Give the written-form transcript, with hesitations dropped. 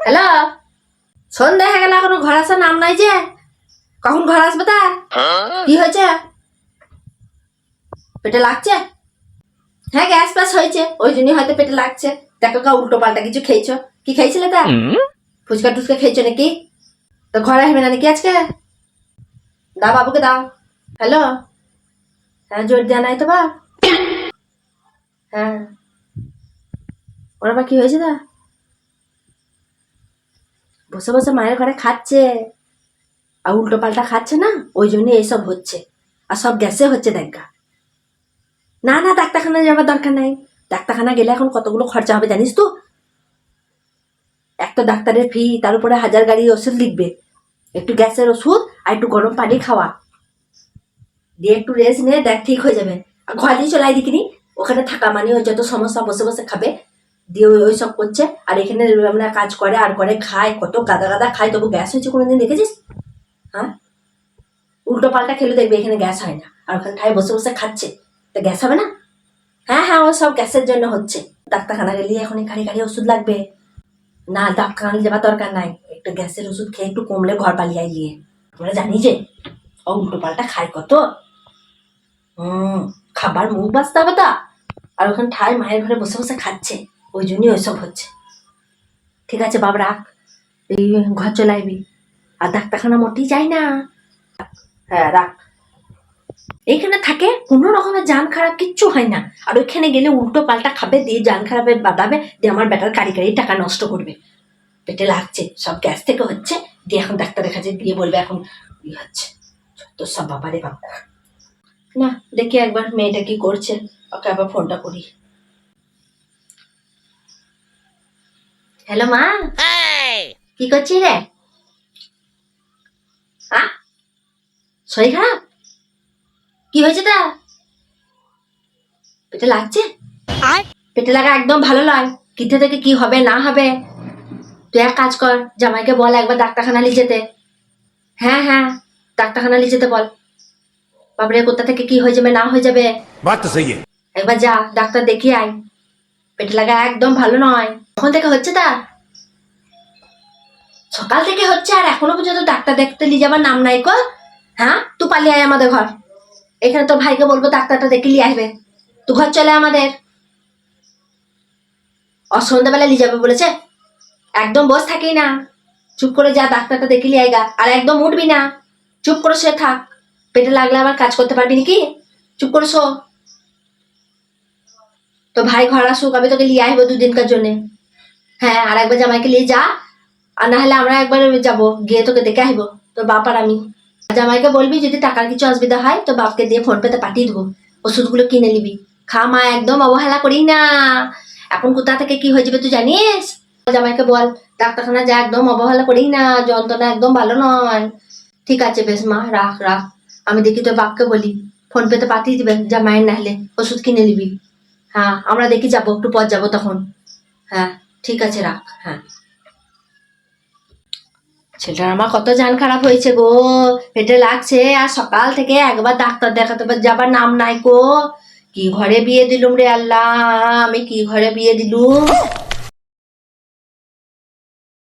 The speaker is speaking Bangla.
হ্যালো, সন্ধ্যা হয়ে গেল এখনো ঘর আসার নাম নাই যে। কখন ঘর আসবে তা? কি হয়েছে? পেটে লাগছে? হ্যাঁ, গ্যাস প্যাস হয়েছে, ওই জন্যই হয়তো পেটে লাগছে। দেখো কা উল্টো পাল্টা কিছু খেয়েছো। কি খেয়েছিলে তা? ফুচকা টুচকা খেয়েছো নাকি? তো ঘরে আসবে না নাকি আজকে? দাও বাবুকে দাও। হ্যালো, হ্যাঁ জোর দেওয়া নাই তো বা? হ্যাঁ, ওর আবার কি হয়েছে তা? বসে বসে মায়ের ঘরে খাচ্ছে আর উল্টো পাল্টা খাচ্ছে না, ওই জন্য এইসব হচ্ছে। আর সব গ্যাসে হচ্ছে দেখা। না না, ডাক্তারখানায় যাবার দরকার নাই। ডাক্তারখানা গেলে এখন কতগুলো খরচা হবে জানিস তো? একটা ডাক্তারের ফি, তার উপরে 1000 গাড়ি ওষুধ লিখবে। একটু গ্যাসের ওষুধ আর একটু গরম পানি খাওয়া, দিয়ে একটু রেস্ট নিয়ে দেখ ঠিক হয়ে যাবে। আর ঘরেই চলাই দিকিনি, ওখানে থাকা মানে ওই যত সমস্যা বসে বসে খাবে, দিয়ে ওই সব করছে। আর এখানে আমরা কাজ করে আর করে খায়, কত গাদা গাদা খায়, তবু গ্যাস হয়েছে কোনোদিন দেখেছিস? হ্যাঁ, উল্টো পাল্টা খেলে দেখবে এখানে গ্যাস হয় না, আর ওখানে ঠায় বসে বসে খাচ্ছে, তা গ্যাস হবে না? হ্যাঁ হ্যাঁ, ও সব গ্যাসের জন্য হচ্ছে। ডাক্তারখানা গেলে এখন গাড়ি গাড়ি ওষুধ লাগবে। না, ডাক্তারখানা যাবার দরকার নাই, একটু গ্যাসের ওষুধ খেয়ে একটু কমলে ঘর পালিয়ে আইলিয়ে। আমরা জানি যে ও উল্টো পাল্টা খায় কত। খাবার মুখ বাঁচতে হবে তা, আর ওখানে ঠায় মায়ের ঘরে বসে বসে খাচ্ছে, ওই জন্যই ওইসব হচ্ছে। ঠিক আছে বাবা, রাখ, এই ঘর চলে আইবি। আর ডাক্তারখানা মোটেই যাই না। হ্যাঁ রাখ। এইখানে থাকে কোনো রকমের জান খারাপ কিচ্ছু হয় না, আর ওইখানে গেলে উল্টো পাল্টা খাবে, দিয়ে জান খারাপের বাদাবে, দিয়ে আমার বেটার কারি কারি টাকা নষ্ট করবে। পেটে লাগছে, সব গ্যাস থেকে হচ্ছে, দিয়ে এখন ডাক্তারের কাছে গিয়ে বলবে এখন ইয়ে হচ্ছে। তো সব বাবারে বাবা। না, দেখি একবার মেয়েটা কি করছে, ওকে আবার ফোনটা করি। হ্যালো মা, কি করছিস রে? হ্যাঁ, শরীর খারাপ? কি হয়েছে তা? পেটে লাগছে? পেটে লাগা একদম ভালো নয়। কিতে থেকে কি হবে না হবে, তুই এক কাজ কর, জামাইকে বল একবার ডাক্তারখানা নিয়ে যেতে। হ্যাঁ হ্যাঁ, ডাক্তারখানা নিয়ে যেতে বল। বাবরে, কোথা থেকে কি হয়ে যাবে না হয়ে যাবে। बात तो सही है। একবার যা, ডাক্তার দেখিয়ে আয়। পেটে লাগা একদম ভালো নয়। কখন থেকে হচ্ছে তা? সকাল থেকে হচ্ছে, আর এখনো পর্যন্ত ডাক্তার দেখতে নিয়ে যাবার নাম নাই কো। হ্যাঁ, তুই পালিয়ে আয় আমাদের ঘর। এখানে তোর ভাইকে বলবো ডাক্তারটা দেখে নিয়ে আসবে। তুই ঘর চলে আমাদের। সন্ধ্যাবেলা নিয়ে যাবে বলেছে। একদম বস থাকি না, চুপ করে যা, ডাক্তারটা দেখে নিয়ে আয়গা। আর একদম উঠবি না, চুপ করে শুয়ে থাক। পেটে লাগলে আবার কাজ করতে পারবি নাকি? চুপ করে শো। তো ভাই ঘর আসুক, আমি তোকে নিয়ে আসবো 2 দিনকার জন্য। হ্যাঁ, আর একবার জামাইকে নিয়ে যা, আর না হলে আমরা একবার যাবো, গিয়ে তোকে দেখে আসবো, তোর বাপ আর আমি। জামাইকে বলবি যদি টাকার কিছু অসুবিধা হয় তো বাপকে দিয়ে ফোন পেতে পাঠিয়ে দেবো, ওষুধগুলো কিনে নিবি। খা মা, একদম অবহেলা করি না। এখন কোথা থেকে কি হয়ে যাবে তুই জানিস? জামাইকে বল ডাক্তারখানা যা, একদম অবহেলা করি না, যন্ত্রণা একদম ভালো নয়। ঠিক আছে বেশ মা, রাখ রাখ। আমি দেখি তোর বাপকে বলি ফোন পেতে পাঠিয়ে দিবে, জামাইয়ের না হলে ওষুধ কিনে নিবি। হ্যাঁ, আমরা দেখি যাবো, একটু পর যাবো তখন। হ্যাঁ ঠিক আছে, রাখ। হ্যাঁ, ছেলেটার আমার কত জান খারাপ হয়েছে গো, পেটে লাগছে, আর সকাল থেকে একবার ডাক্তার দেখাতে যাবার নাম নাই গো। কি ঘরে বিয়ে দিলুম রে আল্লাহ, আমি কি ঘরে বিয়ে দিলুম।